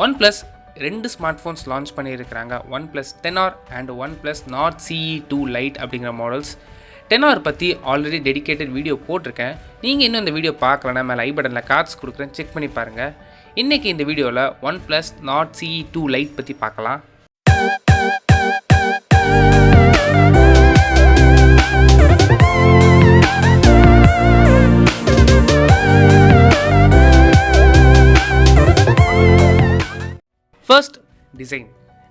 OnePlus ரெண்டு smart phones launch பண்ணியிருக்கிறாங்க. OnePlus 10R and OnePlus Nord CE2 Lite அப்படிங்கிற models. 10R பற்றி already dedicated video போட்டிருக்கேன். நீங்கள் இன்னும் இந்த வீடியோ பார்க்கலன்னா மேலே ஐ பட்டனில் கார்ட்ஸ் கொடுக்குறேன், செக் பண்ணி பாருங்கள். இன்றைக்கி இந்த வீடியோவில் OnePlus Nord CE2 Lite பற்றி பார்க்கலாம். First design.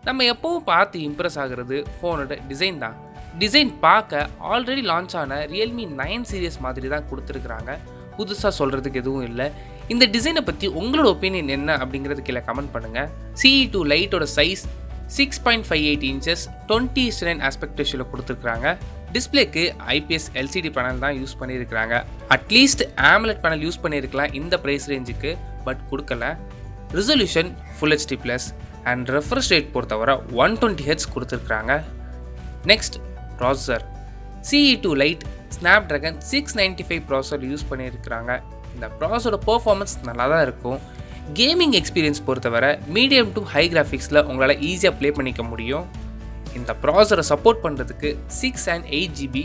நம்ம எப்போவும் பார்த்து இம்ப்ரெஸ் ஆகிறது ஃபோனோட டிசைன் தான். டிசைன் பார்க்க ஆல்ரெடி லான்ச் ஆன Realme 9 சீரியஸ் மாதிரி தான் கொடுத்துருக்குறாங்க. புதுசாக சொல்கிறதுக்கு எதுவும் இல்லை. இந்த டிசைனை பற்றி உங்களோட ஒப்பீனியன் என்ன அப்படிங்கிறது கீழே கமெண்ட் பண்ணுங்கள். CE2 லைட்டோட சைஸ் 6.58 இன்ச்சஸ் 20:9 ஆஸ்பெக்ட் ரேஷியோவில் கொடுத்துருக்குறாங்க. டிஸ்பிளேக்கு IPS LCD பேனல் தான் யூஸ் பண்ணியிருக்கிறாங்க. அட்லீஸ்ட் AMOLED பேனல் யூஸ் பண்ணியிருக்கலாம் இந்த ப்ரைஸ் ரேஞ்சுக்கு, பட் கொடுக்கல. Resolution full HD plus and refresh rate பொறுத்தவரை 120Hz கொடுத்துருக்குறாங்க. Next processor. CE2 Lite Snapdragon 695 processor use பண்ணியிருக்கிறாங்க. இந்த ப்ராசஸரோட பெர்ஃபார்மன்ஸ் நல்லா தான் இருக்கும். கேமிங் எக்ஸ்பீரியன்ஸ் பொறுத்தவரை மீடியம் டு ஹை கிராஃபிக்ஸில் உங்களால் ஈஸியாக ப்ளே பண்ணிக்க முடியும். இந்த ப்ராசஸரை சப்போர்ட் பண்ணுறதுக்கு 6 and 8GB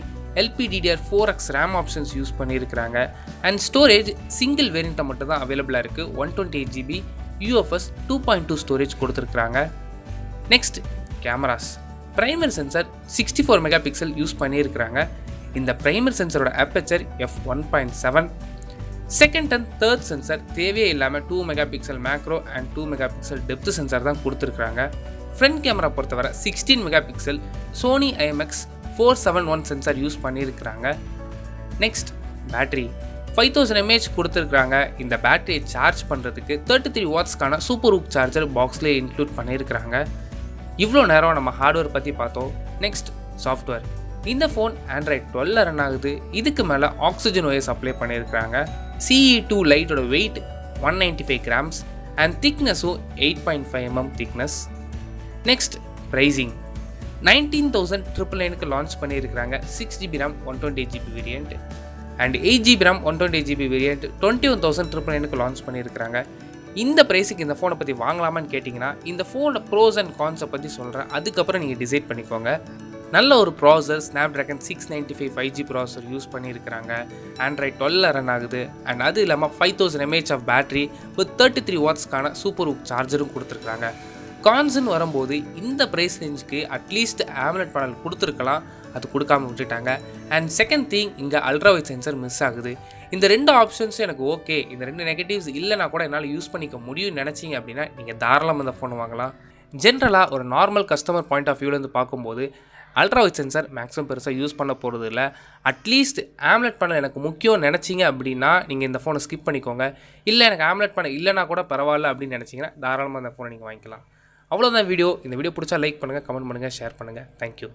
LPDDR4X RAM options use பண்ணியிருக்கிறாங்க. அண்ட் ஸ்டோரேஜ் சிங்கிள் வேரியண்ட்டை மட்டும் தான் அவைலபிளாக இருக்குது. 128GB UFS 2.2 ஸ்டோரேஜ் கொடுத்துருக்குறாங்க. Next cameras. Primary sensor 64 mega pixel use பண்ணியிருக்கிறாங்க. இந்த பிரைமரி சென்சரோட aperture f1.7. Second and third sensor தேவையே இல்லாமல் 2 mega pixel macro and 2 mega pixel depth sensor தான் கொடுத்துருக்குறாங்க. ஃப்ரண்ட் கேமரா பொறுத்தவரை 16 mega pixel Sony IMX 471 sensor use பண்ணியிருக்கிறாங்க. நெக்ஸ்ட் பேட்டரி 5000 mAh கொடுத்துருக்குறாங்க. இந்த பேட்டரியை சார்ஜ் பண்ணுறதுக்கு 33 வாட்ஸ்க்கான சூப்பர் ஹூக் சார்ஜர் பாக்ஸ்லேயே இன்க்ளூட் பண்ணியிருக்கிறாங்க. இவ்வளோ நேரம் நம்ம ஹார்ட்வேர் பற்றி பார்த்தோம். Next software. இந்த ஃபோன் Android 12 ரன் ஆகுது. இதுக்கு மேலே ஆக்சிஜன் OS அப்ளை பண்ணியிருக்கிறாங்க. CE2 லைட்டோட வெயிட் 195 கிராம்ஸ் அண்ட் திக்னஸும் 8.5 mm திக்னஸ். Next pricing. 19,999க்கு லான்ச் பண்ணியிருக்கிறாங்க. 6GB RAM 128GB variant and 8GB RAM 128GB variant 21,999க்கு லான்ச் பண்ணியிருக்கிறாங்க. இந்த ப்ரைஸுக்கு இந்த ஃபோனை பற்றி வாங்கலாமான்னு கேட்டிங்கன்னா இந்த ஃபோனோட ப்ரோஸ் அண்ட் கான்ஸை பற்றி சொல்கிறேன். அதுக்கப்புறம் நீங்கள் டிசைட் பண்ணிக்கோங்க. நல்ல ஒரு processor Snapdragon 695 5G processor use பண்ணியிருக்கிறாங்க. Android 12 ரன் ஆகுது. அண்ட் அது இல்லாமல் 5000 mAh ஆஃப் பேட்டரி வித் 33 வாட்ஸ்க்கான சூப்பர் ஹூக் சார்ஜரும் கொடுத்துருக்குறாங்க. கான்ஸ்ன்னு வரும்போது இந்த ப்ரைஸ் ரேஞ்சுக்கு அட்லீஸ்ட் AMOLED பேனல் கொடுத்துருக்கலாம், அது கொடுக்காமல் விட்டுட்டாங்க. அண்ட் செகண்ட் திங், இங்கே அல்ட்ரா வைட் சென்சர் மிஸ் ஆகுது. இந்த ரெண்டு ஆப்ஷன்ஸும் எனக்கு ஓகே, இந்த ரெண்டு நெகட்டிவ்ஸ் இல்லைனா கூட என்னால் யூஸ் பண்ணிக்க முடியும்னு நினச்சிங்க அப்படின்னா நீங்கள் தாராளமாக இந்த ஃபோன் வாங்கலாம். ஜென்ரலாக ஒரு நார்மல் கஸ்டமர் பாயிண்ட் ஆஃப் வியூலேருந்து பார்க்கும்போது அல்ட்ரா வைட் சென்சர் மேக்ஸிமம் பெருசாக யூஸ் பண்ண போகிறது இல்லை. அட்லீஸ்ட் AMOLED பேனல் எனக்கு முக்கியம் நினச்சிங்க அப்படின்னா நீங்கள் இந்த ஃபோனை ஸ்கிப் பண்ணிக்கோங்க. இல்லை எனக்கு AMOLED பேனல் இல்லைனா கூட பரவாயில்ல அப்படின்னு நினச்சிங்கன்னா தாராளமாக இந்த ஃபோனை நீங்கள் வாங்கிக்கலாம். அவ்வளோதான் வீடியோ. இந்த வீடியோ பிடிச்சா லைக் பண்ணுங்கள், கமெண்ட் பண்ணுங்கள், ஷேர் பண்ணுங்கள். தேங்க்யூ.